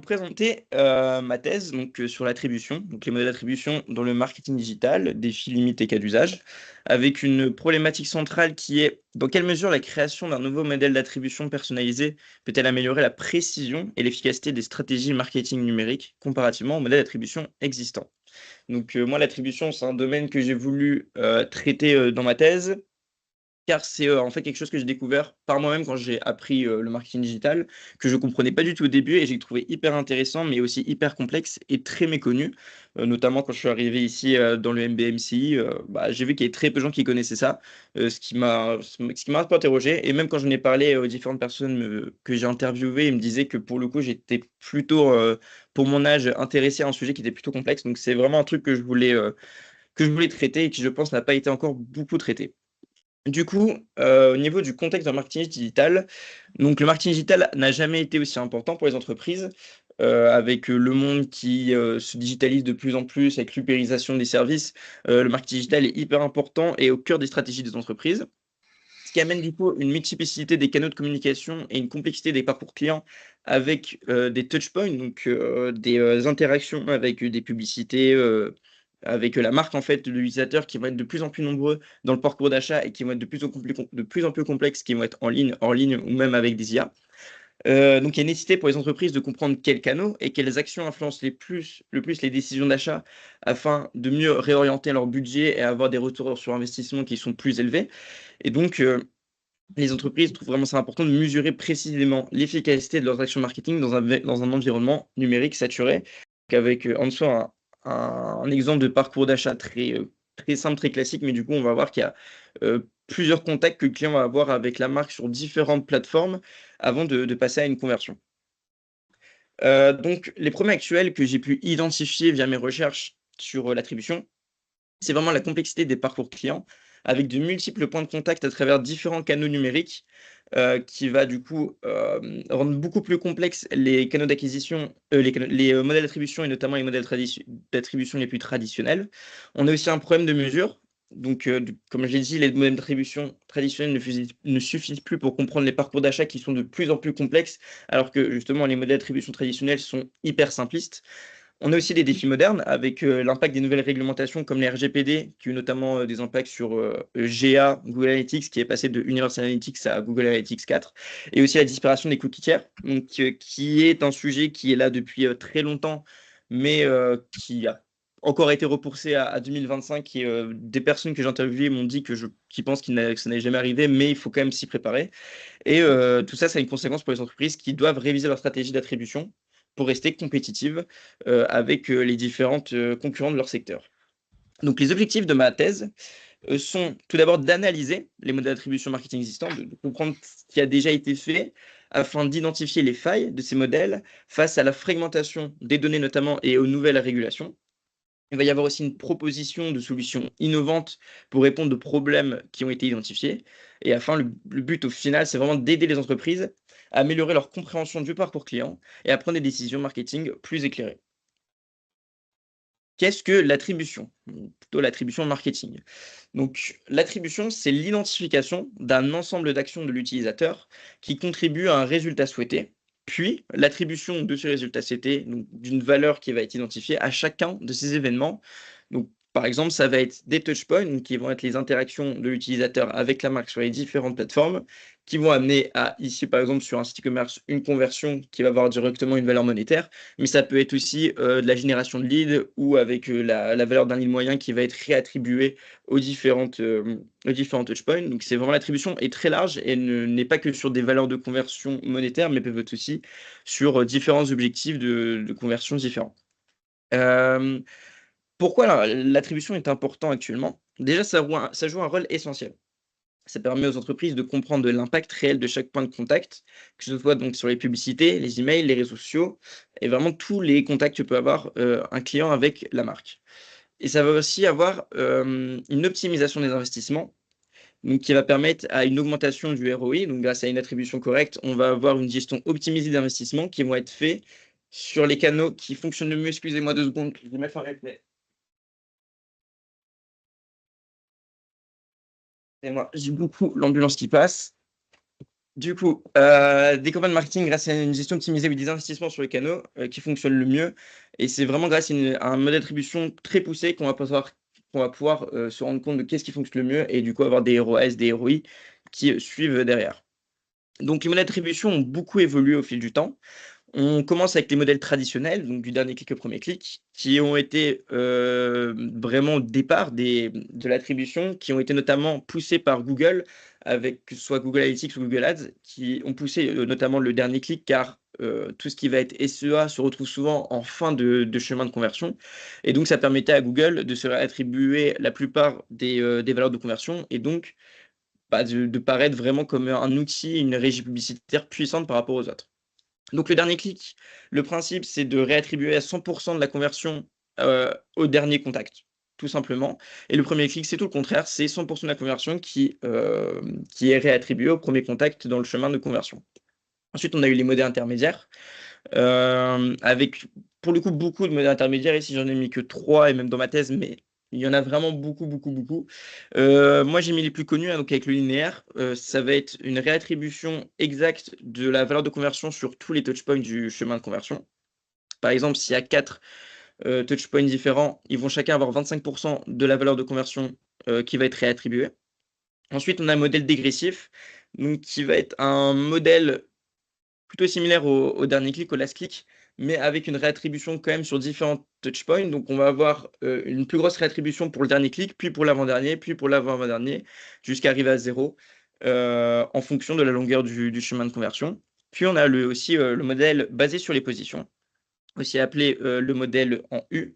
présenter ma thèse sur l'attribution, donc les modèles d'attribution dans le marketing digital, défis, limites et cas d'usage, avec une problématique centrale qui est dans quelle mesure la création d'un nouveau modèle d'attribution personnalisé peut-elle améliorer la précision et l'efficacité des stratégies marketing numériques comparativement aux modèles d'attribution existants. Moi, l'attribution, c'est un domaine que j'ai voulu traiter dans ma thèse car c'est, en fait quelque chose que j'ai découvert par moi-même quand j'ai appris, le marketing digital, que je comprenais pas du tout au début et j'ai trouvé hyper intéressant, mais aussi hyper complexe et très méconnu. Notamment quand je suis arrivé ici, dans le MBA-MCI, j'ai vu qu'il y avait très peu de gens qui connaissaient ça, ce qui m'a un peu interrogé et même quand j'en ai parlé aux différentes personnes, que j'ai interviewées, ils me disaient que pour le coup, j'étais plutôt, pour mon âge, intéressé à un sujet qui était plutôt complexe. Donc c'est vraiment un truc que je voulais traiter et qui, je pense, n'a pas été encore beaucoup traité. Au niveau du contexte dans le marketing digital, donc le marketing digital n'a jamais été aussi important pour les entreprises, avec, le monde qui, se digitalise de plus en plus, avec l'ubérisation des services, le marketing digital est hyper important et au cœur des stratégies des entreprises. Ce qui amène du coup une multiplicité des canaux de communication et une complexité des parcours clients avec, des touch points, des, interactions avec, des publicités, avec, la marque en fait de l'utilisateur qui vont être de plus en plus nombreux dans le parcours d'achat et qui vont être de plus en plus complexes, qui vont être en ligne, hors ligne ou même avec des IA. Donc il y a une nécessité pour les entreprises de comprendre quels canaux et quelles actions influencent le plus les décisions d'achat afin de mieux réorienter leur budget et avoir des retours sur investissement qui sont plus élevés. Et donc, les entreprises trouvent vraiment ça important de mesurer précisément l'efficacité de leurs actions marketing dans un environnement numérique saturé. Donc avec, en dessous un exemple de parcours d'achat très simple, très classique, mais du coup, on va voir qu'il y a, plusieurs contacts que le client va avoir avec la marque sur différentes plateformes avant de passer à une conversion. Donc les problèmes actuels que j'ai pu identifier via mes recherches sur, l'attribution, c'est vraiment la complexité des parcours clients, avec de multiples points de contact à travers différents canaux numériques, qui va du coup, rendre beaucoup plus complexes les canaux d'acquisition, les modèles d'attribution et notamment les modèles d'attribution les plus traditionnels. On a aussi un problème de mesure, comme je l'ai dit, les modèles d'attribution traditionnels ne suffisent plus pour comprendre les parcours d'achat qui sont de plus en plus complexes, alors que justement les modèles d'attribution traditionnels sont hyper simplistes. On a aussi des défis modernes avec, l'impact des nouvelles réglementations comme les RGPD, qui ont notamment, des impacts sur, GA, Google Analytics, qui est passé de Universal Analytics à Google Analytics 4 et aussi la disparition des cookies tiers, qui est un sujet qui est là depuis, très longtemps, mais, qui a encore été repoussé à 2025 et des personnes que j'ai interviewées m'ont dit qu'ils pensent que ça n'est jamais arrivé, mais il faut quand même s'y préparer. Et tout ça, ça a une conséquence pour les entreprises qui doivent réviser leur stratégie d'attribution pour rester compétitives, avec, les différentes, concurrents de leur secteur. Donc les objectifs de ma thèse, sont tout d'abord d'analyser les modèles d'attribution marketing existants, de comprendre ce qui a déjà été fait afin d'identifier les failles de ces modèles face à la fragmentation des données notamment et aux nouvelles régulations. Il va y avoir aussi une proposition de solutions innovantes pour répondre aux problèmes qui ont été identifiés. Et afin, le but au final, c'est vraiment d'aider les entreprises à améliorer leur compréhension du parcours client et à prendre des décisions marketing plus éclairées. Qu'est-ce que l'attribution? Plutôt l'attribution marketing. Donc, l'attribution, c'est l'identification d'un ensemble d'actions de l'utilisateur qui contribuent à un résultat souhaité, puis l'attribution de ce résultat souhaité, donc d'une valeur qui va être identifiée à chacun de ces événements. Donc, par exemple, ça va être des touchpoints, donc qui vont être les interactions de l'utilisateur avec la marque sur les différentes plateformes, qui vont amener à, ici par exemple sur un site e-commerce, une conversion qui va avoir directement une valeur monétaire, mais ça peut être aussi de la génération de leads ou avec la valeur d'un lead moyen qui va être réattribuée aux différents touchpoints. Donc c'est vraiment l'attribution est très large et n'est pas que sur des valeurs de conversion monétaire, mais peut être aussi sur différents objectifs de conversion différents. Euh, Pourquoi l'attribution est important actuellement? Déjà, ça joue un rôle essentiel. Ça permet aux entreprises de comprendre l'impact réel de chaque point de contact, que ce soit donc sur les publicités, les emails, les réseaux sociaux et vraiment tous les contacts que peut avoir, un client avec la marque. Et ça va aussi avoir, une optimisation des investissements, donc qui va permettre à une augmentation du ROI. Donc grâce à une attribution correcte, on va avoir une gestion optimisée d'investissements qui vont être faits sur les canaux qui fonctionnent le mieux. Excusez-moi 2 secondes, je vais mettre un replay. Excusez-moi, j'ai beaucoup l'ambulance qui passe. Du coup, des campagnes marketing grâce à une gestion optimisée ou des investissements sur les canaux qui fonctionnent le mieux. Et c'est vraiment grâce à un mode d'attribution très poussé qu'on va pouvoir se rendre compte de qu'est-ce qui fonctionne le mieux et du coup avoir des ROAS, des ROI qui suivent derrière. Donc les modes d'attribution ont beaucoup évolué au fil du temps. On commence avec les modèles traditionnels, donc du dernier clic au premier clic, qui ont été vraiment au départ de l'attribution, qui ont été notamment poussés par Google, avec que ce soit Google Analytics ou Google Ads, qui ont poussé notamment le dernier clic, car tout ce qui va être SEA se retrouve souvent en fin de chemin de conversion. Et donc, ça permettait à Google de se réattribuer la plupart des valeurs de conversion, et donc bah, de paraître vraiment comme un outil, une régie publicitaire puissante par rapport aux autres. Donc le dernier clic, le principe, c'est de réattribuer à 100 de la conversion, au dernier contact, tout simplement. Et le premier clic, c'est tout le contraire, c'est 100 de la conversion qui est réattribuée au premier contact dans le chemin de conversion. Ensuite, on a eu les modèles intermédiaires, avec pour le coup beaucoup de modèles intermédiaires. Ici, j'en ai mis que 3 et même dans ma thèse, mais il y en a vraiment beaucoup, beaucoup, beaucoup. Moi, j'ai mis les plus connus, hein, donc avec le linéaire, ça va être une réattribution exacte de la valeur de conversion sur tous les touchpoints du chemin de conversion. Par exemple, s'il y a 4 touchpoints différents, ils vont chacun avoir 25 de la valeur de conversion qui va être réattribuée. Ensuite, on a un modèle dégressif, donc qui va être un modèle plutôt similaire au dernier clic, au last click, mais avec une réattribution quand même sur différents touchpoints. Donc, on va avoir une plus grosse réattribution pour le dernier clic, puis pour l'avant-dernier, puis pour l'avant-avant-dernier, jusqu'à arriver à 0, en fonction de la longueur du chemin de conversion. Puis, on a aussi le modèle basé sur les positions, aussi appelé le modèle en U,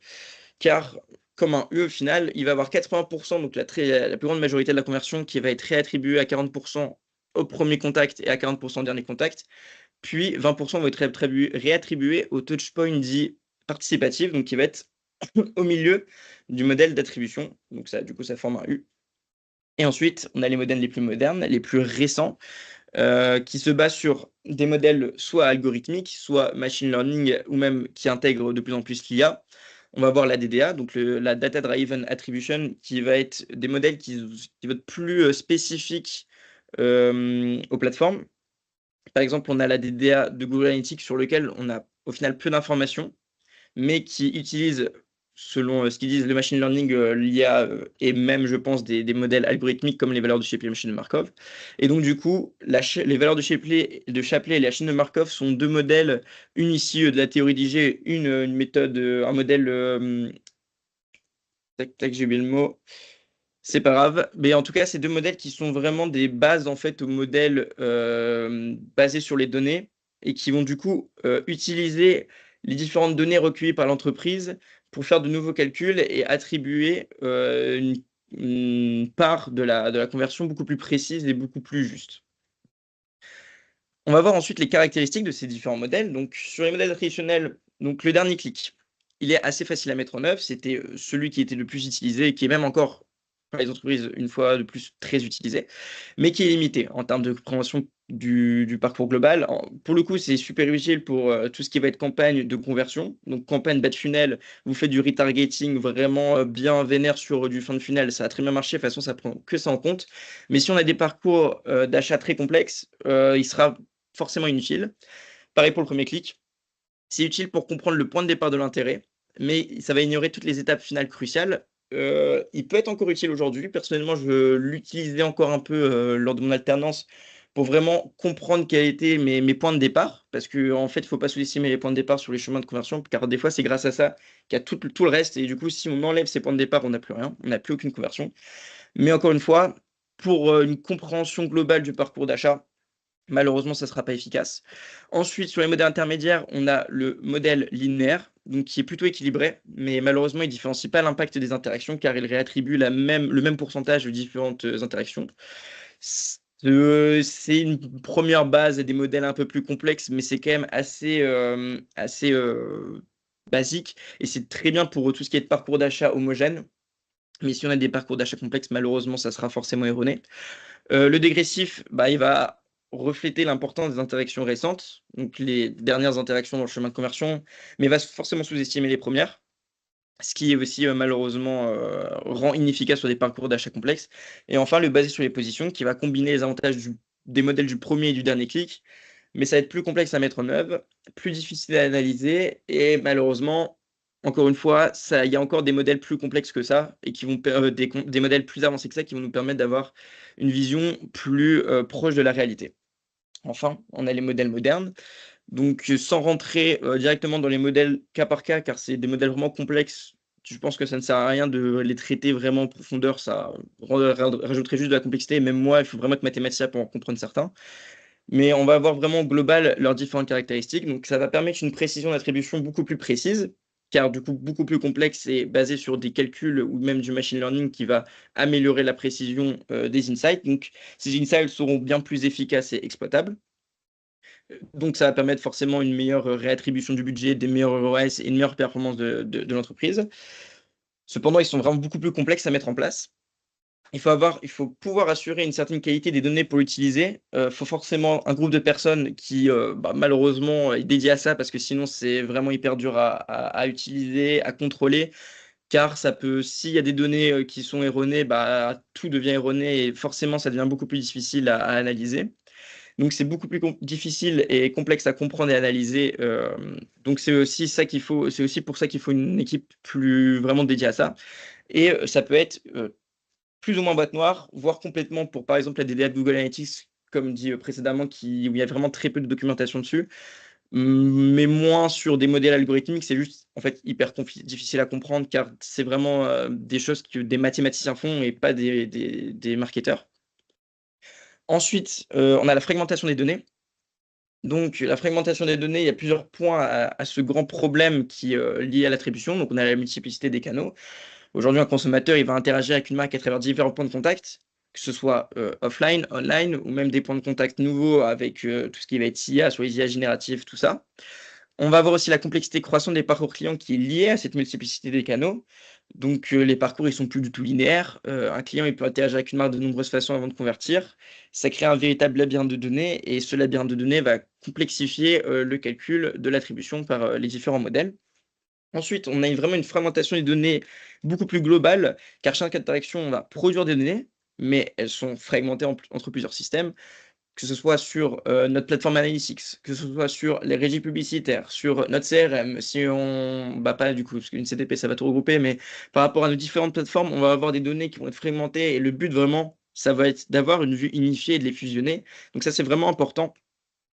car comme un U, au final, il va avoir 80%, donc la plus grande majorité de la conversion qui va être réattribuée à 40% au premier contact et à 40% au dernier contact. Puis 20% vont être réattribués au touchpoint dit participatif, donc qui va être au milieu du modèle d'attribution. Donc ça, du coup, ça forme un U. Et ensuite, on a les modèles les plus modernes, les plus récents, qui se basent sur des modèles soit algorithmiques, soit machine learning, ou même qui intègrent de plus en plus l'IA. On va voir la DDA, donc la Data Driven Attribution, qui va être des modèles qui vont être plus spécifiques aux plateformes. Par exemple, on a la DDA de Google Analytics sur lequel on a au final peu d'informations, mais qui utilise, selon ce qu'ils disent, le machine learning, l'IA, et même, je pense, des modèles algorithmiques comme les valeurs de Shapley et la chaîne de Markov. Et donc, du coup, les valeurs de Shapley et la chaîne de Markov sont deux modèles, une ici de la théorie d'IG, une méthode, un modèle, tac, tac, j'ai oublié le mot. C'est pas grave, mais en tout cas, c'est deux modèles qui sont vraiment des bases en fait aux modèles basés sur les données et qui vont du coup utiliser les différentes données recueillies par l'entreprise pour faire de nouveaux calculs et attribuer une part de la conversion beaucoup plus précise et beaucoup plus juste. On va voir ensuite les caractéristiques de ces différents modèles. Donc, sur les modèles traditionnels, donc le dernier clic, il est assez facile à mettre en œuvre. C'était celui qui était le plus utilisé et qui est même encore par les entreprises, une fois de plus, très utilisé, mais qui est limité en termes de compréhension du parcours global. Pour le coup, c'est super utile pour tout ce qui va être campagne de conversion. Donc, campagne bas de funnel, vous faites du retargeting vraiment bien vénère sur du fin de funnel, ça a très bien marché. De toute façon, ça prend que ça en compte. Mais si on a des parcours d'achat très complexes, il sera forcément inutile. Pareil pour le premier clic. C'est utile pour comprendre le point de départ de l'intérêt, mais ça va ignorer toutes les étapes finales cruciales. Il peut être encore utile aujourd'hui. Personnellement, je l'utilisais encore un peu lors de mon alternance pour vraiment comprendre quels étaient mes points de départ. Parce qu'en fait, il ne faut pas sous-estimer les points de départ sur les chemins de conversion, car des fois, c'est grâce à ça qu'il y a tout le reste. Et du coup, si on enlève ces points de départ, on n'a plus rien, on n'a plus aucune conversion. Mais encore une fois, pour une compréhension globale du parcours d'achat, malheureusement, ça ne sera pas efficace. Ensuite, sur les modèles intermédiaires, on a le modèle linéaire, donc qui est plutôt équilibré, mais malheureusement, il ne différencie pas l'impact des interactions car il réattribue le même pourcentage aux différentes interactions. C'est une première base et des modèles un peu plus complexes, mais c'est quand même assez basique et c'est très bien pour tout ce qui est de parcours d'achat homogène. Mais si on a des parcours d'achat complexes, malheureusement, ça sera forcément erroné. Le dégressif, bah, il va refléter l'importance des interactions récentes, donc les dernières interactions dans le chemin de conversion, mais va forcément sous-estimer les premières, ce qui est aussi malheureusement rend inefficace sur des parcours d'achat complexes. Et enfin, le basé sur les positions, qui va combiner les avantages des modèles du premier et du dernier clic, mais ça va être plus complexe à mettre en œuvre, plus difficile à analyser et malheureusement, encore une fois, il y a encore des modèles plus complexes que ça et qui vont des modèles plus avancés que ça qui vont nous permettre d'avoir une vision plus proche de la réalité. Enfin, on a les modèles modernes. Donc, sans rentrer directement dans les modèles cas par cas, car c'est des modèles vraiment complexes, je pense que ça ne sert à rien de les traiter vraiment en profondeur, ça rajouterait juste de la complexité. Et même moi, il faut vraiment être mathématicien pour en comprendre certains. Mais on va voir vraiment au global leurs différentes caractéristiques. Donc, ça va permettre une précision d'attribution beaucoup plus précise, car du coup, beaucoup plus complexe et basé sur des calculs ou même du machine learning qui va améliorer la précision des insights. Donc, ces insights seront bien plus efficaces et exploitables. Donc, ça va permettre forcément une meilleure réattribution du budget, des meilleurs ROAS et une meilleure performance de l'entreprise. Cependant, ils sont vraiment beaucoup plus complexes à mettre en place. Il faut pouvoir assurer une certaine qualité des données pour l'utiliser. Il faut forcément un groupe de personnes qui, malheureusement, est dédié à ça parce que sinon, c'est vraiment hyper dur à utiliser, à contrôler. Car ça peut, s'il y a des données qui sont erronées, tout devient erroné et forcément, ça devient beaucoup plus difficile à analyser. Donc c'est beaucoup plus difficile et complexe à comprendre et analyser. Donc c'est aussi ça qu'il faut, c'est aussi pour ça qu'il faut une équipe plus vraiment dédiée à ça. Et ça peut être plus ou moins boîte noire, voire complètement pour par exemple la DDA de Google Analytics, comme dit précédemment, où il y a vraiment très peu de documentation dessus, mais moins sur des modèles algorithmiques. C'est juste en fait hyper difficile à comprendre car c'est vraiment des choses que des mathématiciens font et pas des marketeurs. Ensuite, on a la fragmentation des données. Donc, la fragmentation des données, il y a plusieurs points à ce grand problème qui est lié à l'attribution. Donc, on a la multiplicité des canaux. Aujourd'hui, un consommateur, il va interagir avec une marque à travers différents points de contact, que ce soit offline, online, ou même des points de contact nouveaux avec tout ce qui va être IA, soit les IA génératives, tout ça. On va avoir aussi la complexité croissante des parcours clients qui est liée à cette multiplicité des canaux. Donc, les parcours, ils sont plus du tout linéaires. Un client, il peut interagir avec une marque de nombreuses façons avant de convertir. Ça crée un véritable labyrinthe de données et ce labyrinthe de données va complexifier le calcul de l'attribution par les différents modèles. Ensuite, on a vraiment une fragmentation des données beaucoup plus globale, car chaque interaction va produire des données, mais elles sont fragmentées entre plusieurs systèmes que ce soit sur notre plateforme Analytics, que ce soit sur les régies publicitaires, sur notre CRM, si on pas du coup, parce qu'une CDP, ça va tout regrouper, mais par rapport à nos différentes plateformes, on va avoir des données qui vont être fragmentées et le but vraiment, ça va être d'avoir une vue unifiée et de les fusionner. Donc ça, c'est vraiment important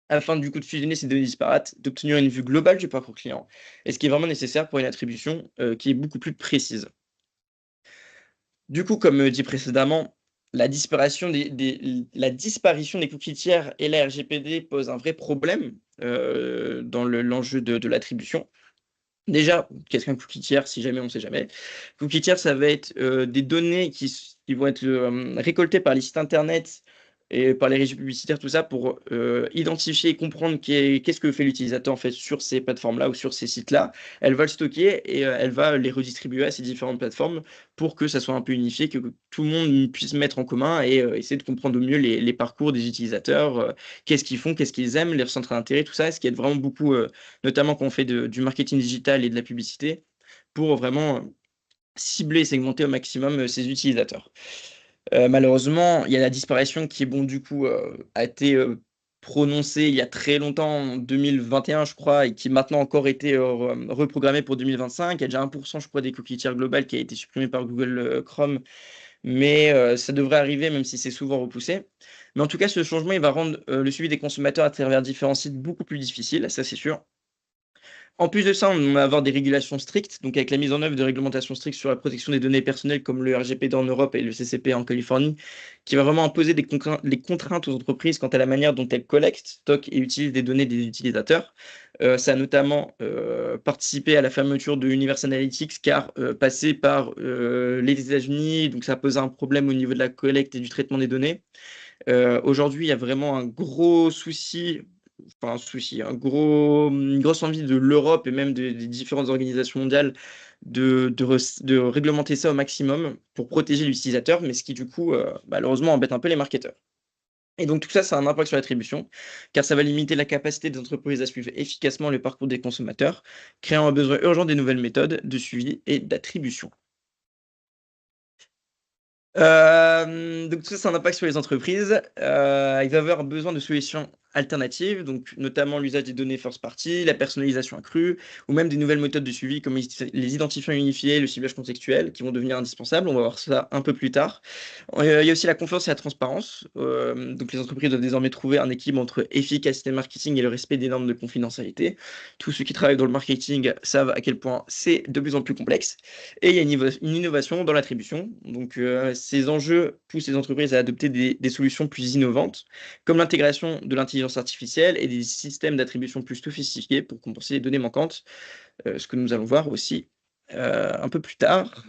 afin du coup de fusionner ces données disparates, d'obtenir une vue globale du parcours client et ce qui est vraiment nécessaire pour une attribution qui est beaucoup plus précise. Du coup, comme dit précédemment, la disparition des cookies tiers et la RGPD pose un vrai problème dans l'enjeu de l'attribution. Déjà, qu'est-ce qu'un cookie tiers, si jamais on ne sait jamais? Cookie tiers, ça va être des données qui vont être récoltées par les sites internet et par les régies publicitaires, tout ça, pour identifier et comprendre qu'est-ce que fait l'utilisateur en fait sur ces plateformes-là ou sur ces sites-là. Elle va le stocker et elle va les redistribuer à ces différentes plateformes pour que ça soit un peu unifié, que tout le monde puisse mettre en commun et essayer de comprendre au mieux les parcours des utilisateurs, qu'est-ce qu'ils font, qu'est-ce qu'ils aiment, leurs centres d'intérêt, tout ça, ce qui aide vraiment beaucoup notamment quand on fait du marketing digital et de la publicité, pour vraiment cibler et segmenter au maximum ses utilisateurs. Malheureusement, il y a la disparition qui, bon, du coup, a été prononcée il y a très longtemps, en 2021, je crois, et qui maintenant encore été reprogrammée pour 2025. Il y a déjà 1%, je crois, des cookies tiers globales qui a été supprimé par Google Chrome, mais ça devrait arriver, même si c'est souvent repoussé. Mais en tout cas, ce changement, il va rendre le suivi des consommateurs à travers différents sites beaucoup plus difficile, ça c'est sûr. En plus de ça, on va avoir des régulations strictes, donc avec la mise en œuvre de réglementations strictes sur la protection des données personnelles comme le RGPD en Europe et le CCP en Californie, qui va vraiment imposer des contraintes aux entreprises quant à la manière dont elles collectent, stockent et utilisent des données des utilisateurs. Ça a notamment participé à la fermeture de Universal Analytics car passé par les États-Unis, donc ça pose un problème au niveau de la collecte et du traitement des données. Aujourd'hui, il y a vraiment un gros souci, enfin un souci, une grosse envie de l'Europe et même des différentes organisations mondiales de réglementer ça au maximum pour protéger l'utilisateur, mais ce qui du coup, malheureusement, embête un peu les marketeurs. Et donc tout ça, ça a un impact sur l'attribution, car ça va limiter la capacité des entreprises à suivre efficacement le parcours des consommateurs, créant un besoin urgent des nouvelles méthodes de suivi et d'attribution. Donc tout ça, c'est un impact sur les entreprises. Il va y avoir besoin de solutions alternatives, donc notamment l'usage des données first party, la personnalisation accrue, ou même des nouvelles méthodes de suivi comme les identifiants unifiés, le ciblage contextuel, qui vont devenir indispensables. On va voir ça un peu plus tard. Il y a aussi la confiance et la transparence. Donc les entreprises doivent désormais trouver un équilibre entre efficacité marketing et le respect des normes de confidentialité. Tous ceux qui travaillent dans le marketing savent à quel point c'est de plus en plus complexe. Et il y a une innovation dans l'attribution. Donc, ces enjeux poussent les entreprises à adopter des solutions plus innovantes, comme l'intégration de l'intelligence artificielle et des systèmes d'attribution plus sophistiqués pour compenser les données manquantes, ce que nous allons voir aussi un peu plus tard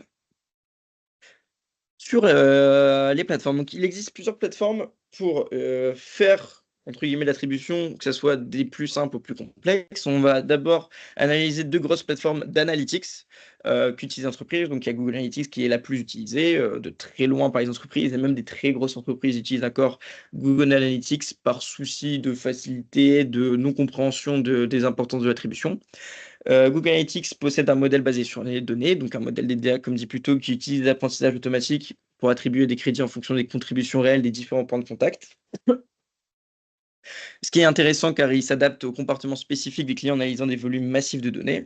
sur les plateformes. Donc, il existe plusieurs plateformes pour faire entre guillemets l'attribution, que ce soit des plus simples aux plus complexes. On va d'abord analyser deux grosses plateformes d'analytics qu'utilisent les entreprises. Donc, il y a Google Analytics qui est la plus utilisée de très loin par les entreprises et même des très grosses entreprises utilisent encore Google Analytics par souci de facilité, de non-compréhension des importances de l'attribution. Google Analytics possède un modèle basé sur les données, donc un modèle DDA, comme dit plus tôt, qui utilise l'apprentissage automatique pour attribuer des crédits en fonction des contributions réelles des différents points de contact. Ce qui est intéressant car il s'adapte aux comportements spécifiques des clients en analysant des volumes massifs de données.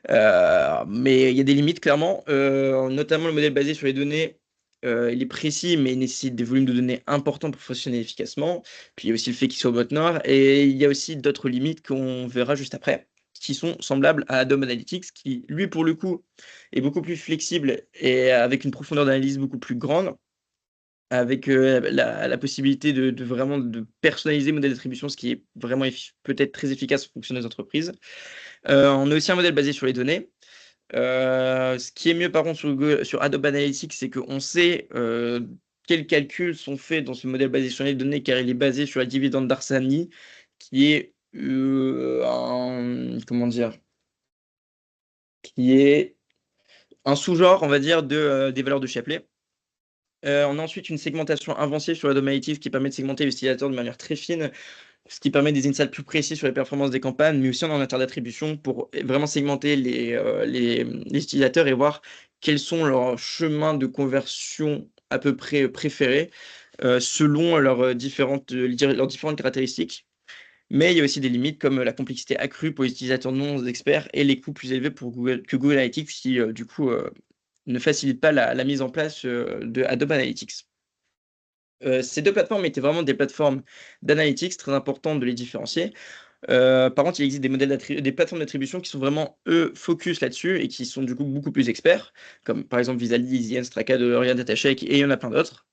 Mais il y a des limites clairement, notamment le modèle basé sur les données. Il est précis, mais il nécessite des volumes de données importants pour fonctionner efficacement. Puis il y a aussi le fait qu'il soit au mode noir. Et il y a aussi d'autres limites qu'on verra juste après, qui sont semblables à Adobe Analytics, qui, lui, pour le coup, est beaucoup plus flexible et avec une profondeur d'analyse beaucoup plus grande, avec la possibilité de vraiment de personnaliser le modèle d'attribution, ce qui est vraiment peut-être très efficace en fonction des entreprises. On a aussi un modèle basé sur les données. Ce qui est mieux par contre sur Adobe Analytics, c'est qu'on sait quels calculs sont faits dans ce modèle basé sur les données, car il est basé sur la dividende d'Arsani, qui est comment dire, qui est un sous-genre, on va dire, des valeurs de Shapley. On a ensuite une segmentation avancée sur Adobe Analytics qui permet de segmenter l'utilisateur de manière très fine, ce qui permet des insights plus précis sur les performances des campagnes, mais aussi en matière d'attribution pour vraiment segmenter les utilisateurs et voir quels sont leurs chemins de conversion à peu près préférés selon leurs différentes caractéristiques. Mais il y a aussi des limites comme la complexité accrue pour les utilisateurs non experts et les coûts plus élevés pour Google Analytics qui, du coup, ne facilitent pas la mise en place de Adobe Analytics. Ces deux plateformes étaient vraiment des plateformes d'analytics, très importantes de les différencier. Par contre, il existe des plateformes d'attribution qui sont vraiment, eux, focus là-dessus et qui sont du coup beaucoup plus experts, comme par exemple Visaly, EasyEns, Straka, Orion, DataCheck et il y en a plein d'autres.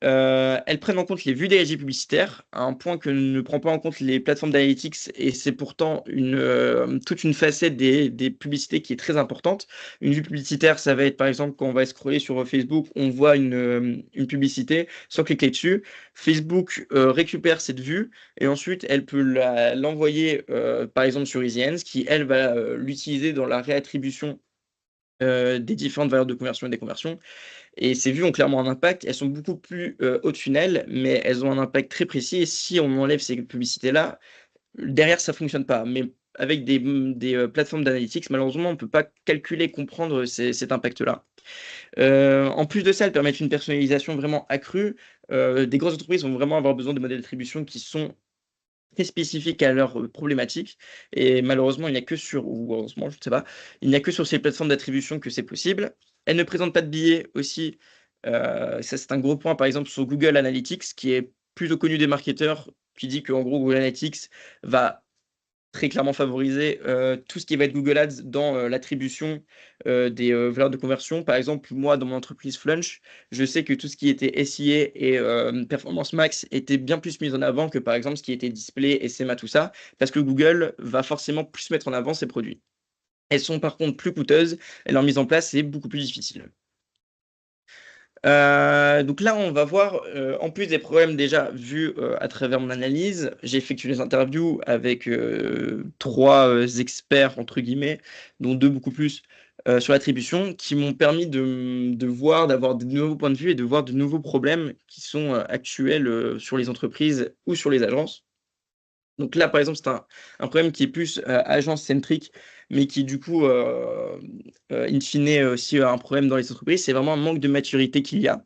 Elles prennent en compte les vues des régies publicitaires, à un point que ne prend pas en compte les plateformes d'analytics et c'est pourtant toute une facette des publicités qui est très importante. Une vue publicitaire, ça va être par exemple quand on va scroller sur Facebook, on voit une publicité, sans cliquer dessus. Facebook récupère cette vue et ensuite elle peut l'envoyer par exemple sur EasyEns qui elle va l'utiliser dans la réattribution des différentes valeurs de conversion et des conversions. Et ces vues ont clairement un impact. Elles sont beaucoup plus haut de funnel, mais elles ont un impact très précis. Et si on enlève ces publicités-là, derrière, ça fonctionne pas. Mais avec des plateformes d'analytics, malheureusement, on ne peut pas calculer, comprendre cet impact-là. En plus de ça, elles permettent une personnalisation vraiment accrue. Des grosses entreprises vont vraiment avoir besoin de modèles d'attribution qui sont très spécifiques à leurs problématiques. Et malheureusement, il n'y a que sur, ou heureusement, je ne sais pas, il n'y a que sur ces plateformes d'attribution que c'est possible. Elles ne présentent pas de billets aussi. Ça, c'est un gros point, par exemple, sur Google Analytics, qui est plutôt connu des marketeurs, qui dit qu'en gros, Google Analytics va très clairement favoriser tout ce qui va être Google Ads dans l'attribution des valeurs de conversion. Par exemple, moi, dans mon entreprise Flunch, je sais que tout ce qui était SIA et Performance Max était bien plus mis en avant que par exemple ce qui était display, SMA, tout ça, parce que Google va forcément plus mettre en avant ses produits. Elles sont par contre plus coûteuses et leur mise en place est beaucoup plus difficile. Donc là, on va voir, en plus des problèmes déjà vus à travers mon analyse, j'ai effectué des interviews avec trois experts, entre guillemets, dont deux beaucoup plus sur l'attribution, qui m'ont permis de voir, d'avoir de nouveaux points de vue et de voir de nouveaux problèmes qui sont actuels sur les entreprises ou sur les agences. Donc là, par exemple, c'est un problème qui est plus agence-centrique, mais qui du coup, in fine, aussi un problème dans les entreprises. C'est vraiment un manque de maturité qu'il y a.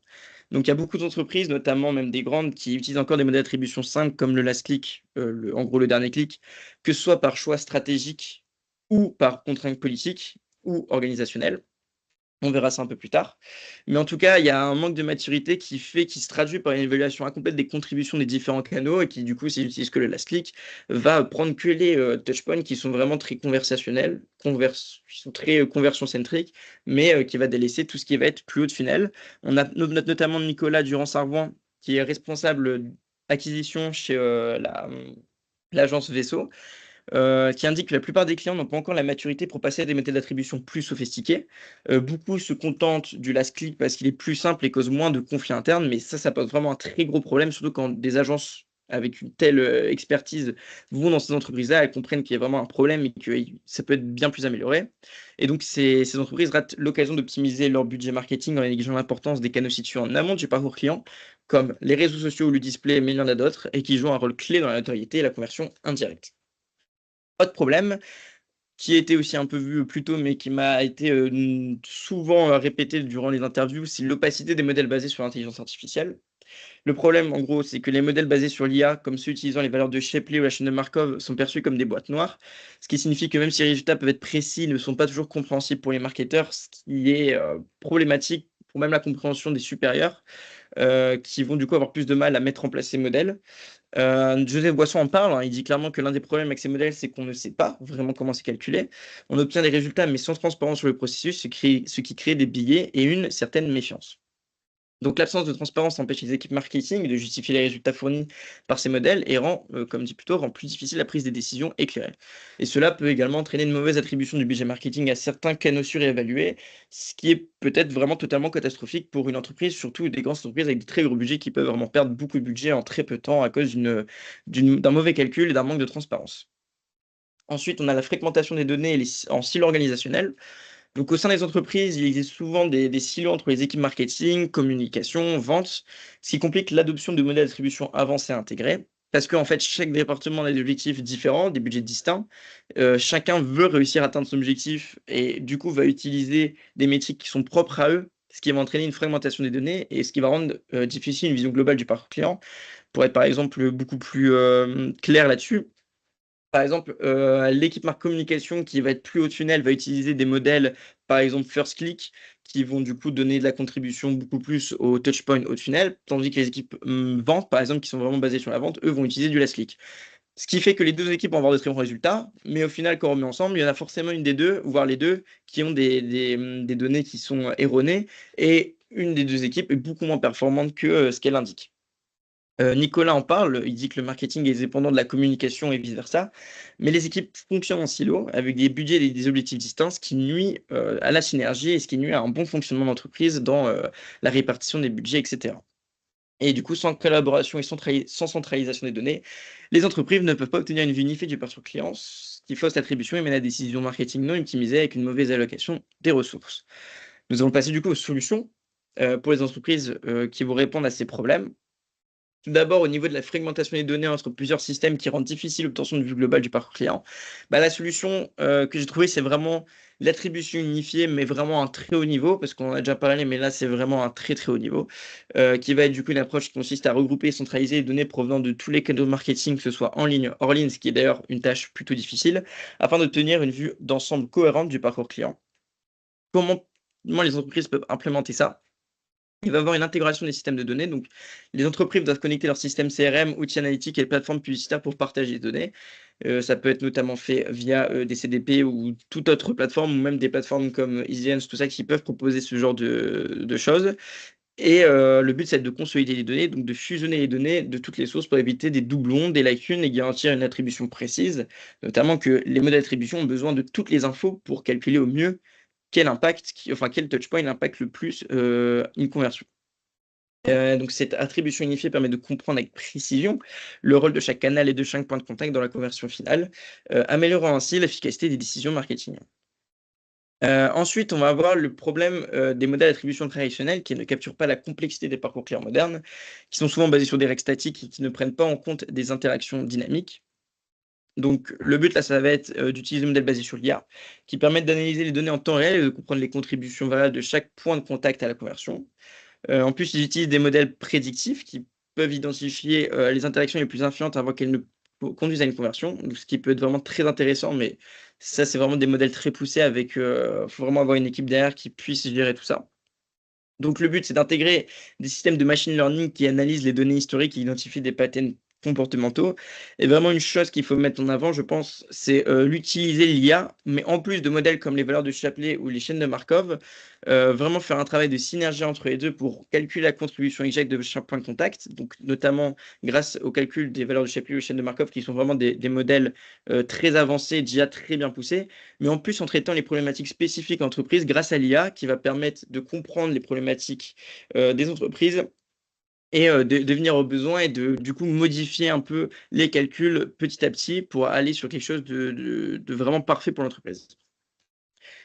Donc il y a beaucoup d'entreprises, notamment même des grandes, qui utilisent encore des modèles d'attribution simples comme le last click, en gros le dernier clic, que ce soit par choix stratégique ou par contrainte politique ou organisationnelle. On verra ça un peu plus tard. Mais en tout cas, il y a un manque de maturité qui se traduit par une évaluation incomplète des contributions des différents canaux et qui, du coup, s'ils utilisent que le last click, va prendre que les touchpoints qui sont vraiment très conversationnels, qui sont très conversion-centriques, mais qui va délaisser tout ce qui va être plus haut de funnel. On a notamment Nicolas Durand-Sarvoin, qui est responsable acquisition chez l'agence Vaisseau, qui indique que la plupart des clients n'ont pas encore la maturité pour passer à des méthodes d'attribution plus sophistiquées. Beaucoup se contentent du last click parce qu'il est plus simple et cause moins de conflits internes, mais ça pose vraiment un très gros problème, surtout quand des agences avec une telle expertise vont dans ces entreprises-là, elles comprennent qu'il y a vraiment un problème et que ça peut être bien plus amélioré. Et donc, ces entreprises ratent l'occasion d'optimiser leur budget marketing en négligeant l'importance des canaux situés en amont du parcours client, comme les réseaux sociaux ou le display, mais il y en a d'autres, et qui jouent un rôle clé dans la notoriété et la conversion indirecte. Autre problème, qui était aussi un peu vu plus tôt, mais qui m'a été souvent répété durant les interviews, c'est l'opacité des modèles basés sur l'intelligence artificielle. Le problème, en gros, c'est que les modèles basés sur l'IA, comme ceux utilisant les valeurs de Shapley ou la chaîne de Markov, sont perçus comme des boîtes noires, ce qui signifie que même si les résultats peuvent être précis, ils ne sont pas toujours compréhensibles pour les marketeurs, ce qui est problématique pour même la compréhension des supérieurs, qui vont du coup avoir plus de mal à mettre en place ces modèles. Joseph Boisson en parle, hein, il dit clairement que l'un des problèmes avec ces modèles, c'est qu'on ne sait pas vraiment comment c'est calculé. On obtient des résultats, mais sans transparence sur le processus, ce qui crée des billets et une certaine méfiance. Donc l'absence de transparence empêche les équipes marketing de justifier les résultats fournis par ces modèles et rend, comme dit plus tôt, rend plus difficile la prise des décisions éclairées. Et cela peut également entraîner une mauvaise attribution du budget marketing à certains canaux surévalués, ce qui est peut-être vraiment totalement catastrophique pour une entreprise, surtout des grandes entreprises avec des très gros budgets qui peuvent vraiment perdre beaucoup de budget en très peu de temps à cause d'un mauvais calcul et d'un manque de transparence. Ensuite, on a la fragmentation des données et en silos organisationnels. Donc, au sein des entreprises, il existe souvent des silos entre les équipes marketing, communication, vente, ce qui complique l'adoption de modèles d'attribution avancés et intégrés. Parce qu'en fait, chaque département a des objectifs différents, des budgets distincts. Chacun veut réussir à atteindre son objectif et du coup va utiliser des métriques qui sont propres à eux, ce qui va entraîner une fragmentation des données et ce qui va rendre difficile une vision globale du parcours client. Pour être par exemple beaucoup plus clair là-dessus, par exemple, l'équipe marque communication qui va être plus haut tunnel va utiliser des modèles, par exemple first click, qui vont du coup donner de la contribution beaucoup plus au touchpoint au tunnel, tandis que les équipes vente, par exemple, qui sont vraiment basées sur la vente, eux vont utiliser du last click. Ce qui fait que les deux équipes vont avoir de très bons résultats, mais au final, quand on remet ensemble, il y en a forcément une des deux, voire les deux, qui ont des données qui sont erronées, et une des deux équipes est beaucoup moins performante que ce qu'elle indique. Nicolas en parle, il dit que le marketing est dépendant de la communication et vice versa, mais les équipes fonctionnent en silo avec des budgets et des objectifs distincts, ce qui nuit, à la synergie et ce qui nuit à un bon fonctionnement d'entreprise dans, la répartition des budgets et cetera. Et du coup, sans collaboration et sans centralisation des données, les entreprises ne peuvent pas obtenir une vue unifiée du parcours client, ce qui fausse l'attribution et mène à des décisions marketing non optimisées avec une mauvaise allocation des ressources. Nous allons passer du coup aux solutions, pour les entreprises, qui vont répondre à ces problèmes. Tout d'abord, au niveau de la fragmentation des données entre plusieurs systèmes qui rendent difficile l'obtention de vue globale du parcours client, bah, la solution que j'ai trouvée, c'est vraiment l'attribution unifiée, mais vraiment à un très haut niveau, parce qu'on en a déjà parlé, mais là, c'est vraiment un très très haut niveau, qui va être du coup une approche qui consiste à regrouper et centraliser les données provenant de tous les canaux de marketing, que ce soit en ligne, hors ligne, ce qui est d'ailleurs une tâche plutôt difficile, afin d'obtenir une vue d'ensemble cohérente du parcours client. Comment les entreprises peuvent implémenter ça? Il va y avoir une intégration des systèmes de données. Donc, les entreprises doivent connecter leur système CRM, outils analytiques et plateformes publicitaires pour partager les données. Ça peut être notamment fait via des CDP ou toute autre plateforme, ou même des plateformes comme EasyEns, tout ça, qui peuvent proposer ce genre de choses. Et le but, c'est de consolider les données, donc de fusionner les données de toutes les sources pour éviter des doublons, des lacunes et garantir une attribution précise. Notamment que les modèles d'attribution ont besoin de toutes les infos pour calculer au mieux quel touchpoint impacte le plus une conversion. Donc cette attribution unifiée permet de comprendre avec précision le rôle de chaque canal et de chaque point de contact dans la conversion finale, améliorant ainsi l'efficacité des décisions marketing. Ensuite, on va avoir le problème, des modèles d'attribution traditionnels qui ne capturent pas la complexité des parcours clients modernes, qui sont souvent basés sur des règles statiques et qui ne prennent pas en compte des interactions dynamiques. Donc le but là, ça va être, d'utiliser des modèles basés sur l'IA, qui permettent d'analyser les données en temps réel et de comprendre les contributions variables de chaque point de contact à la conversion. En plus, ils utilisent des modèles prédictifs qui peuvent identifier les interactions les plus influentes avant qu'elles ne conduisent à une conversion, donc ce qui peut être vraiment très intéressant, mais ça, c'est vraiment des modèles très poussés avec, faut vraiment avoir une équipe derrière qui puisse gérer tout ça. Donc le but, c'est d'intégrer des systèmes de machine learning qui analysent les données historiques et identifient des patterns comportementaux. Et vraiment une chose qu'il faut mettre en avant, je pense, c'est l'utiliser l'IA, mais en plus de modèles comme les valeurs de Shapley ou les chaînes de Markov, vraiment faire un travail de synergie entre les deux pour calculer la contribution exacte de chaque point de contact. Donc notamment grâce au calcul des valeurs de Shapley ou chaînes de Markov, qui sont vraiment des modèles très avancés, d'IA très bien poussés, mais en plus en traitant les problématiques spécifiques entreprises grâce à l'IA qui va permettre de comprendre les problématiques des entreprises et de venir aux besoins et de du coup modifier un peu les calculs petit à petit pour aller sur quelque chose de vraiment parfait pour l'entreprise.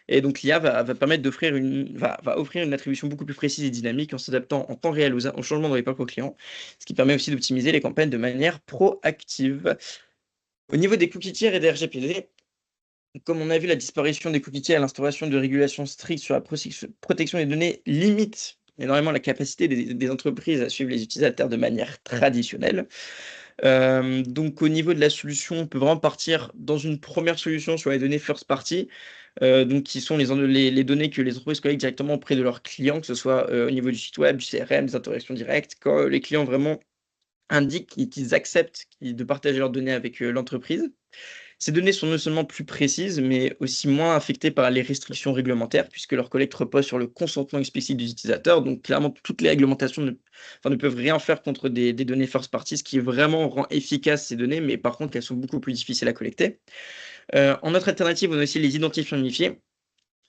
Et donc l'IA va permettre d'offrir va offrir une attribution beaucoup plus précise et dynamique en s'adaptant en temps réel aux changements dans les parcours clients, ce qui permet aussi d'optimiser les campagnes de manière proactive. Au niveau des cookies tiers et des RGPD, comme on a vu, la disparition des cookies tiers et l'instauration de régulations strictes sur la protection des données limite énormément la capacité des entreprises à suivre les utilisateurs de manière traditionnelle. Donc au niveau de la solution, on peut vraiment partir dans une première solution sur les données first party, donc qui sont les données que les entreprises collectent directement auprès de leurs clients, que ce soit, au niveau du site web, du CRM, des interactions directes. Quand les clients vraiment indiquent qu'ils acceptent de partager leurs données avec, l'entreprise. Ces données sont non seulement plus précises, mais aussi moins affectées par les restrictions réglementaires, puisque leur collecte repose sur le consentement explicite des utilisateurs. Donc, clairement, toutes les réglementations ne peuvent rien faire contre des données first party, ce qui vraiment rend efficaces ces données, mais par contre, elles sont beaucoup plus difficiles à collecter. En autre alternative, on a aussi les identifiants unifiés.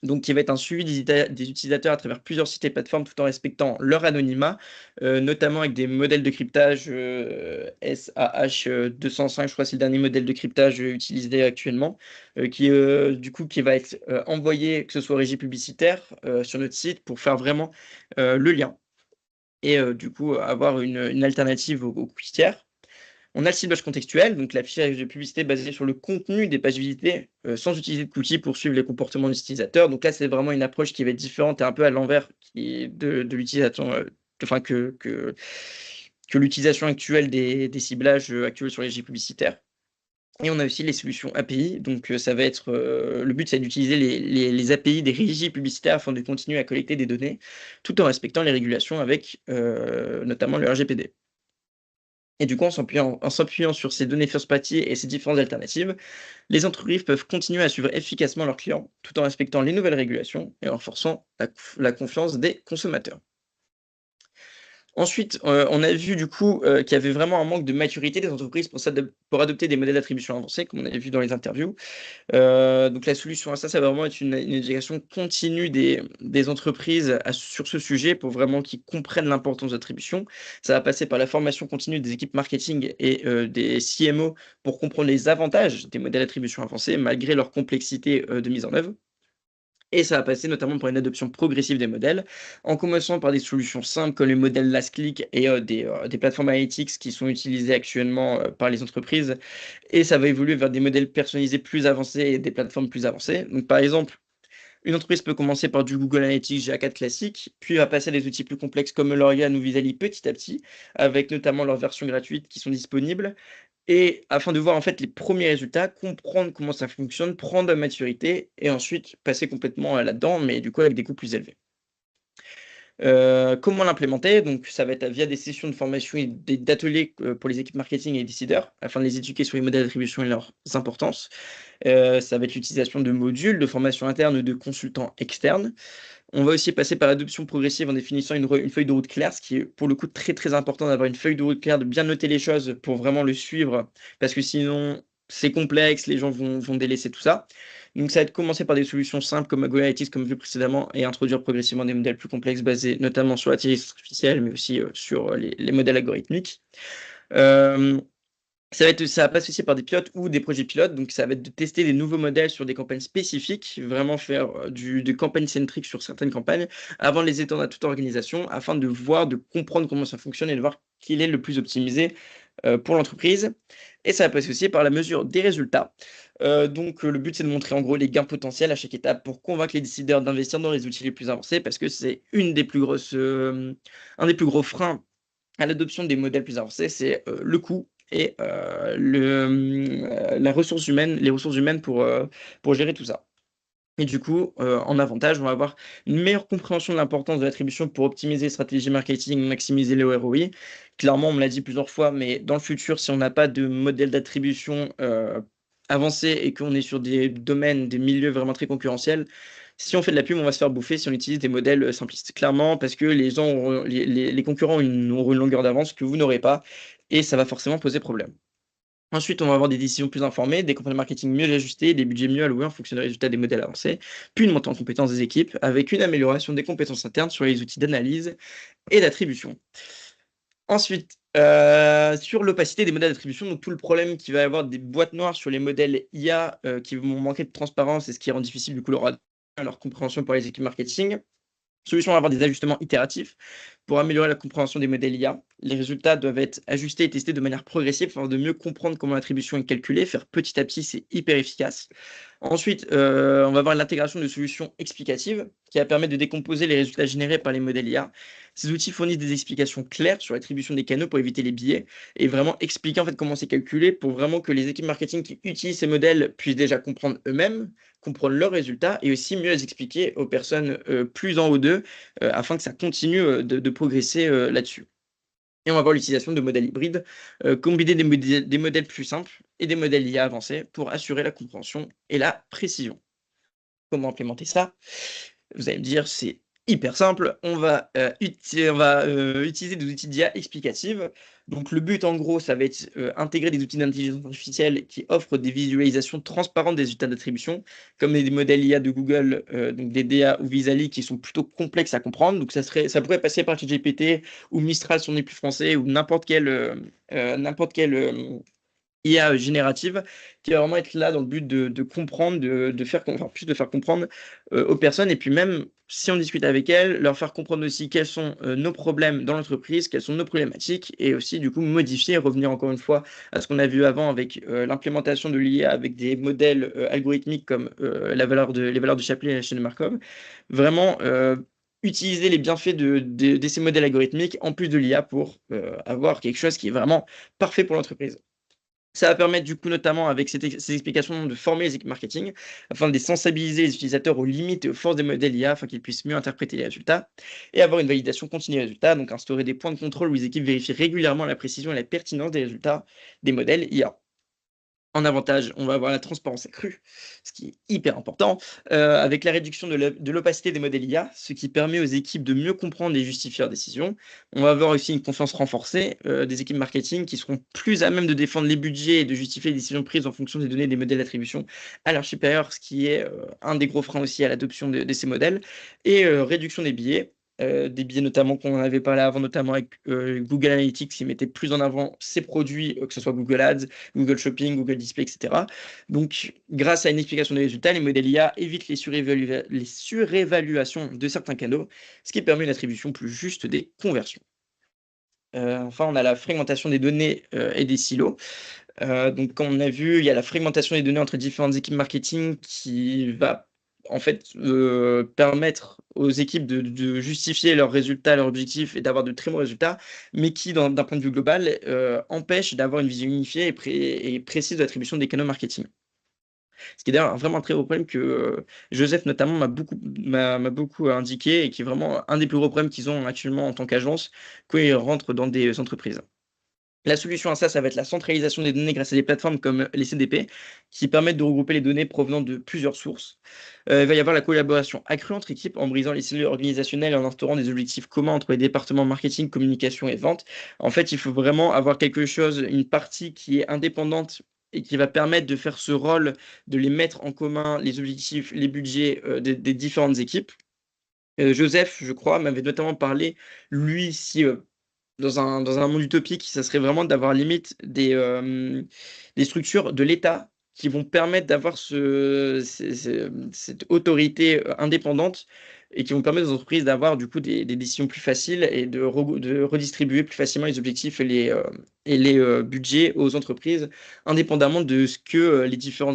Donc, qui va être un suivi des utilisateurs à travers plusieurs sites et plateformes tout en respectant leur anonymat, notamment avec des modèles de cryptage SAH 205, je crois que c'est le dernier modèle de cryptage utilisé actuellement, qui va être envoyé, que ce soit aux régies publicitaires sur notre site, pour faire vraiment le lien et du coup avoir une alternative aux cookies tiers. On a le ciblage contextuel, donc l'affichage de publicité basé sur le contenu des pages visitées, sans utiliser de cookies pour suivre les comportements des utilisateurs. Donc là, c'est vraiment une approche qui va être différente et un peu à l'envers qui est de l'utilisation, enfin que l'utilisation actuelle des ciblages, actuels sur les régies publicitaires. Et on a aussi les solutions API, donc ça va être, le but, c'est d'utiliser les API des régies publicitaires afin de continuer à collecter des données, tout en respectant les régulations avec, notamment le RGPD. Et du coup, en s'appuyant sur ces données first party et ces différentes alternatives, les entreprises peuvent continuer à suivre efficacement leurs clients tout en respectant les nouvelles régulations et en renforçant la confiance des consommateurs. Ensuite, on a vu du coup, qu'il y avait vraiment un manque de maturité des entreprises pour adopter des modèles d'attribution avancés, comme on avait vu dans les interviews. Donc la solution à ça, ça va vraiment être une éducation continue des entreprises sur ce sujet pour vraiment qu'ils comprennent l'importance d'attribution. Ça va passer par la formation continue des équipes marketing et des CMO pour comprendre les avantages des modèles d'attribution avancés malgré leur complexité de mise en œuvre. Et ça va passer notamment par une adoption progressive des modèles, en commençant par des solutions simples comme les modèles last click et des plateformes analytics qui sont utilisées actuellement par les entreprises. Et ça va évoluer vers des modèles personnalisés plus avancés et des plateformes plus avancées. Donc par exemple, une entreprise peut commencer par du Google Analytics GA4 classique, puis va passer à des outils plus complexes comme Lorian ou Visali petit à petit, avec notamment leurs versions gratuites qui sont disponibles. Et afin de voir en fait les premiers résultats, comprendre comment ça fonctionne, prendre la maturité et ensuite passer complètement, là-dedans, mais du coup avec des coûts plus élevés. Comment l'implémenter? Donc ça va être via des sessions de formation et d'ateliers, pour les équipes marketing et décideurs, afin de les éduquer sur les modèles d'attribution et leurs importances. Ça va être l'utilisation de modules de formation interne ou de consultants externes. On va aussi passer par l'adoption progressive en définissant une feuille de route claire, ce qui est pour le coup très, très important d'avoir une feuille de route claire, de bien noter les choses pour vraiment le suivre, parce que sinon c'est complexe, les gens vont délaisser tout ça. Donc ça va être commencer par des solutions simples comme Google Analytics comme vu précédemment et introduire progressivement des modèles plus complexes basés notamment sur l'intelligence artificielle, mais aussi, sur les modèles algorithmiques. Hem Ça va passer aussi par des pilotes ou des projets pilotes, donc ça va être de tester des nouveaux modèles sur des campagnes spécifiques, vraiment faire, des campagnes centriques sur certaines campagnes, avant de les étendre à toute organisation, afin de voir, de comprendre comment ça fonctionne et de voir quel est le plus optimisé, pour l'entreprise. Et ça va passer aussi par la mesure des résultats. Donc, le but, c'est de montrer en gros les gains potentiels à chaque étape pour convaincre les décideurs d'investir dans les outils les plus avancés parce que c'est un des plus gros freins à l'adoption des modèles plus avancés, c'est le coût et les ressources humaines pour gérer tout ça. Et du coup, en avantage, on va avoir une meilleure compréhension de l'importance de l'attribution pour optimiser les stratégies marketing, maximiser le ROI. Clairement, on me l'a dit plusieurs fois, mais dans le futur, si on n'a pas de modèle d'attribution avancé et qu'on est sur des domaines, des milieux vraiment très concurrentiels, si on fait de la pub, on va se faire bouffer si on utilise des modèles simplistes. Clairement, parce que les concurrents auront une longueur d'avance que vous n'aurez pas, et ça va forcément poser problème. Ensuite, on va avoir des décisions plus informées, des campagnes marketing mieux ajustées, des budgets mieux alloués en fonction des résultats des modèles avancés, puis une montée en compétences des équipes avec une amélioration des compétences internes sur les outils d'analyse et d'attribution. Ensuite, sur l'opacité des modèles d'attribution, donc tout le problème qu'il va y avoir des boîtes noires sur les modèles IA qui vont manquer de transparence et ce qui rend difficile du coup leur compréhension pour les équipes marketing. Solution, avoir des ajustements itératifs pour améliorer la compréhension des modèles IA. Les résultats doivent être ajustés et testés de manière progressive afin de mieux comprendre comment l'attribution est calculée. Faire petit à petit, c'est hyper efficace. Ensuite, on va avoir l'intégration de solutions explicatives qui va permettre de décomposer les résultats générés par les modèles IA. Ces outils fournissent des explications claires sur l'attribution des canaux pour éviter les biais et vraiment expliquer en fait comment c'est calculé pour vraiment que les équipes marketing qui utilisent ces modèles puissent déjà comprendre eux-mêmes, comprendre leurs résultats et aussi mieux les expliquer aux personnes plus en haut d'eux afin que ça continue de progresser là-dessus. Et on va voir l'utilisation de modèles hybrides, combiner des modèles plus simples et des modèles IA avancés pour assurer la compréhension et la précision. Comment implémenter ça? Vous allez me dire, c'est hyper simple. On va utiliser des outils d'IA explicatives. Donc, le but, en gros, ça va être intégrer des outils d'intelligence artificielle qui offrent des visualisations transparentes des résultats d'attribution, comme des modèles IA de Google, donc des DA ou Visali, qui sont plutôt complexes à comprendre. Donc, ça pourrait passer par ChatGPT ou Mistral, si on est plus français, ou n'importe quelle IA générative qui va vraiment être là dans le but de comprendre, plus de faire comprendre aux personnes et puis même si on discute avec elles, leur faire comprendre aussi quels sont nos problèmes dans l'entreprise, quelles sont nos problématiques et aussi du coup modifier et revenir encore une fois à ce qu'on a vu avant avec l'implémentation de l'IA avec des modèles algorithmiques comme les valeurs de Shapley et la chaîne de Markov. Vraiment utiliser les bienfaits de ces modèles algorithmiques en plus de l'IA pour avoir quelque chose qui est vraiment parfait pour l'entreprise. Ça va permettre du coup notamment avec ces explications de former les équipes marketing afin de les sensibiliser les utilisateurs aux limites et aux forces des modèles IA afin qu'ils puissent mieux interpréter les résultats et avoir une validation continue des résultats, donc instaurer des points de contrôle où les équipes vérifient régulièrement la précision et la pertinence des résultats des modèles IA. En avantage, on va avoir la transparence accrue, ce qui est hyper important, avec la réduction de l'opacité des modèles IA, ce qui permet aux équipes de mieux comprendre et justifier leurs décisions. On va avoir aussi une confiance renforcée des équipes marketing qui seront plus à même de défendre les budgets et de justifier les décisions prises en fonction des données des modèles d'attribution à leurs supérieurs, ce qui est un des gros freins aussi à l'adoption de ces modèles. Et réduction des biais notamment qu'on en avait parlé avant, notamment avec Google Analytics qui mettait plus en avant ses produits, que ce soit Google Ads, Google Shopping, Google Display, etc. Donc, grâce à une explication des résultats, les modèles IA évitent les surévaluations de certains canaux, ce qui permet une attribution plus juste des conversions. Enfin, on a la fragmentation des données et des silos. Donc, comme on a vu, il y a la fragmentation des données entre différentes équipes marketing qui va en fait permettre aux équipes de justifier leurs résultats, leurs objectifs et d'avoir de très bons résultats, mais qui, d'un point de vue global, empêche d'avoir une vision unifiée et précise de l'attribution des canaux marketing. Ce qui est d'ailleurs vraiment un très gros problème que Joseph notamment m'a beaucoup indiqué et qui est vraiment un des plus gros problèmes qu'ils ont actuellement en tant qu'agence quand ils rentrent dans des entreprises. La solution à ça, ça va être la centralisation des données grâce à des plateformes comme les CDP, qui permettent de regrouper les données provenant de plusieurs sources. Il va y avoir la collaboration accrue entre équipes en brisant les cellules organisationnelles et en instaurant des objectifs communs entre les départements marketing, communication et vente. En fait, il faut vraiment avoir quelque chose, une partie qui est indépendante et qui va permettre de faire ce rôle, de les mettre en commun, les objectifs, les budgets des différentes équipes. Joseph, je crois, m'avait notamment parlé, lui, si dans un monde utopique, ça serait vraiment d'avoir limite des structures de l'État qui vont permettre d'avoir cette autorité indépendante et qui vont permettre aux entreprises d'avoir du coup des décisions plus faciles et de redistribuer plus facilement les objectifs et les budgets aux entreprises, indépendamment de ce que les différents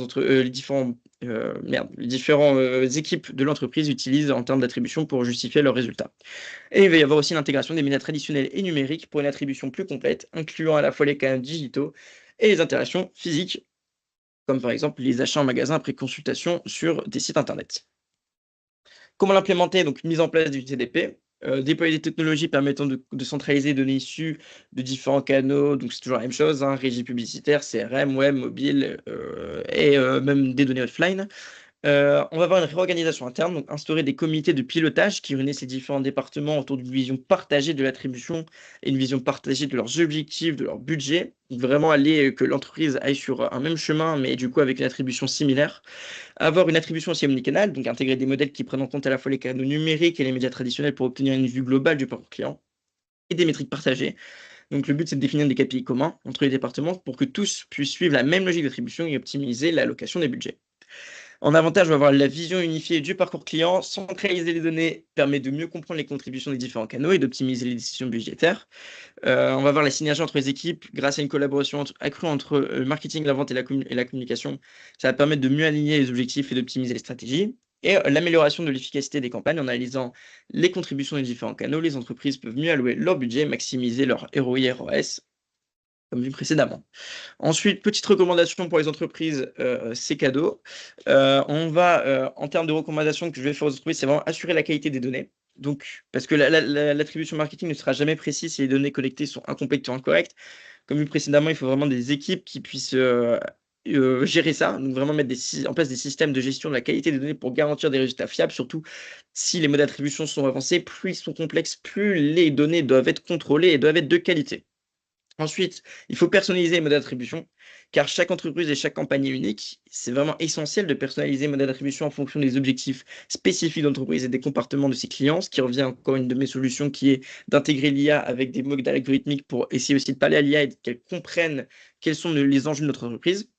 équipes de l'entreprise utilisent en termes d'attribution pour justifier leurs résultats. Et il va y avoir aussi l'intégration des médias traditionnels et numériques pour une attribution plus complète, incluant à la fois les canaux digitaux et les interactions physiques, comme par exemple les achats en magasin après consultation sur des sites internet. Comment l'implémenter? Donc, mise en place du TDP, déployer des technologies permettant de centraliser les données issues de différents canaux, donc c'est toujours la même chose, hein, régie publicitaire, CRM, web, mobile, et même des données offline. On va avoir une réorganisation interne, donc instaurer des comités de pilotage qui réunissent les différents départements autour d'une vision partagée de l'attribution et une vision partagée de leurs objectifs, de leur budget. Donc vraiment aller, que l'entreprise aille sur un même chemin, mais du coup avec une attribution similaire. Avoir une attribution aussi omnicanal, donc intégrer des modèles qui prennent en compte à la fois les canaux numériques et les médias traditionnels pour obtenir une vue globale du parcours client et des métriques partagées. Donc le but, c'est de définir des KPI communs entre les départements pour que tous puissent suivre la même logique d'attribution et optimiser l'allocation des budgets. En avantage, on va avoir la vision unifiée du parcours client. Centraliser les données permet de mieux comprendre les contributions des différents canaux et d'optimiser les décisions budgétaires. On va voir la synergie entre les équipes grâce à une collaboration accrue entre le marketing, la vente et la communication. Ça va permettre de mieux aligner les objectifs et d'optimiser les stratégies. Et l'amélioration de l'efficacité des campagnes en analysant les contributions des différents canaux. Les entreprises peuvent mieux allouer leur budget, maximiser leur ROI et ROS, comme vu précédemment. Ensuite, petite recommandation pour les entreprises, c'est cadeau. En termes de recommandations que je vais faire aux entreprises, c'est vraiment assurer la qualité des données. Donc, parce que l'attribution marketing ne sera jamais précise si les données collectées sont incomplètes ou incorrectes. Comme vu précédemment, il faut vraiment des équipes qui puissent gérer ça. Donc, vraiment mettre en place des systèmes de gestion de la qualité des données pour garantir des résultats fiables. Surtout si les modes d'attribution sont avancés, plus ils sont complexes, plus les données doivent être contrôlées et doivent être de qualité. Ensuite, il faut personnaliser les modèles d'attribution, car chaque entreprise et chaque campagne est unique. C'est vraiment essentiel de personnaliser les modèles d'attribution en fonction des objectifs spécifiques d'entreprise et des comportements de ses clients, ce qui revient encore à une de mes solutions qui est d'intégrer l'IA avec des modèles algorithmiques pour essayer aussi de parler à l'IA et qu'elle comprenne quels sont les enjeux de notre entreprise.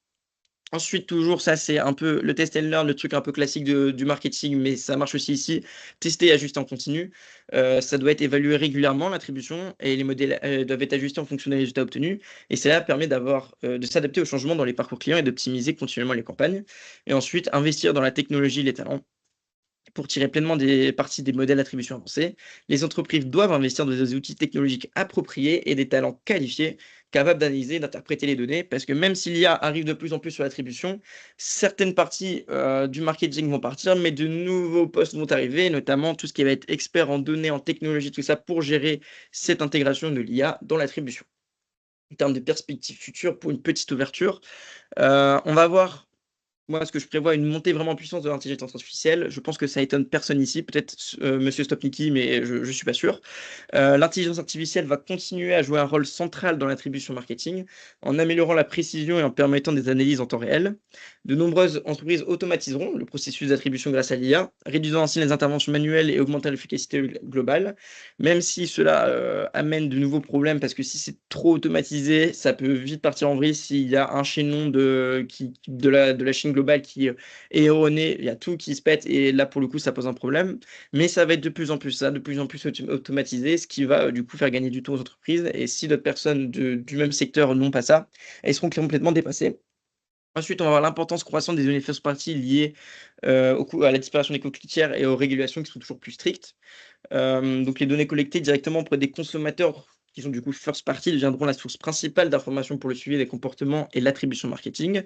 Ensuite, toujours, ça, c'est un peu le test and learn, le truc un peu classique du marketing, mais ça marche aussi ici. Tester et ajuster en continu. Ça doit être évalué régulièrement, l'attribution, et les modèles doivent être ajustés en fonction des résultats obtenus. Et cela permet de s'adapter aux changements dans les parcours clients et d'optimiser continuellement les campagnes. Et ensuite, investir dans la technologie, les talents pour tirer pleinement des parties des modèles d'attribution avancés. Les entreprises doivent investir dans des outils technologiques appropriés et des talents qualifiés, capables d'analyser et d'interpréter les données, parce que même si l'IA arrive de plus en plus sur l'attribution, certaines parties du marketing vont partir, mais de nouveaux postes vont arriver, notamment tout ce qui va être expert en données, en technologie, tout ça, pour gérer cette intégration de l'IA dans l'attribution. En termes de perspectives futures, pour une petite ouverture, on va voir moi, ce que je prévois, une montée vraiment en puissance de l'intelligence artificielle. Je pense que ça étonne personne ici, peut-être Monsieur Stopniki, mais je ne suis pas sûr. L'intelligence artificielle va continuer à jouer un rôle central dans l'attribution marketing, en améliorant la précision et en permettant des analyses en temps réel. De nombreuses entreprises automatiseront le processus d'attribution grâce à l'IA, réduisant ainsi les interventions manuelles et augmentant l'efficacité globale, même si cela amène de nouveaux problèmes, parce que si c'est trop automatisé, ça peut vite partir en vrille s'il y a un chaînon de la chaîne globale qui est erroné, il y a tout qui se pète et là pour le coup ça pose un problème. Mais ça va être de plus en plus ça, de plus en plus automatisé, ce qui va du coup faire gagner du temps aux entreprises. Et si d'autres personnes du même secteur n'ont pas ça, elles seront complètement dépassées. Ensuite, on va voir l'importance croissante des données first party liées à la disparition des cookies et aux régulations qui sont toujours plus strictes. Donc les données collectées directement auprès des consommateurs qui sont du coup first party deviendront la source principale d'informations pour le suivi des comportements et l'attribution marketing.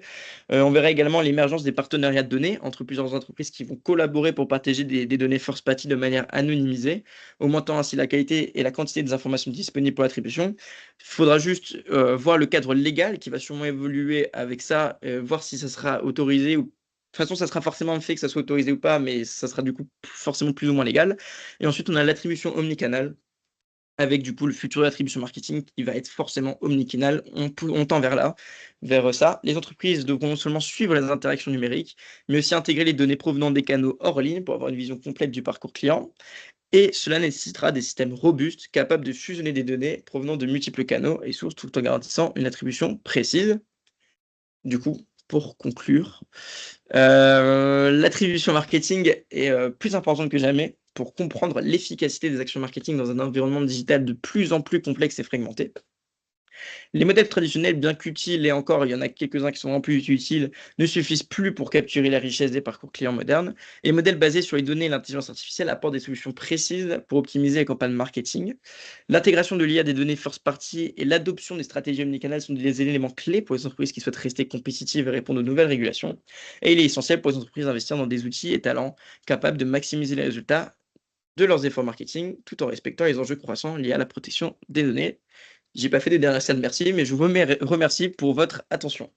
On verra également l'émergence des partenariats de données entre plusieurs entreprises qui vont collaborer pour partager des données first party de manière anonymisée, augmentant ainsi la qualité et la quantité des informations disponibles pour l'attribution. Il faudra juste voir le cadre légal qui va sûrement évoluer avec ça, voir si ça sera autorisé ou de toute façon, ça sera forcément fait que ça soit autorisé ou pas, mais ça sera du coup forcément plus ou moins légal. Et ensuite, on a l'attribution omnicanal, avec du coup le futur d'attribution marketing qui va être forcément omnicanal. On tend vers là, vers ça. Les entreprises devront non seulement suivre les interactions numériques, mais aussi intégrer les données provenant des canaux hors ligne pour avoir une vision complète du parcours client. Et cela nécessitera des systèmes robustes capables de fusionner des données provenant de multiples canaux et sources tout en garantissant une attribution précise. Du coup, pour conclure, l'attribution marketing est plus importante que jamais pour comprendre l'efficacité des actions marketing dans un environnement digital de plus en plus complexe et fragmenté. Les modèles traditionnels, bien qu'utiles, et encore, il y en a quelques-uns qui sont vraiment plus utiles, ne suffisent plus pour capturer la richesse des parcours clients modernes. Et les modèles basés sur les données et l'intelligence artificielle apportent des solutions précises pour optimiser les campagnes marketing. L'intégration de l'IA des données first party et l'adoption des stratégies omnicanales sont des éléments clés pour les entreprises qui souhaitent rester compétitives et répondre aux nouvelles régulations. Et il est essentiel pour les entreprises d'investir dans des outils et talents capables de maximiser les résultats de leurs efforts marketing tout en respectant les enjeux croissants liés à la protection des données. J'ai pas fait des dernières scènes, merci, mais je vous remercie pour votre attention.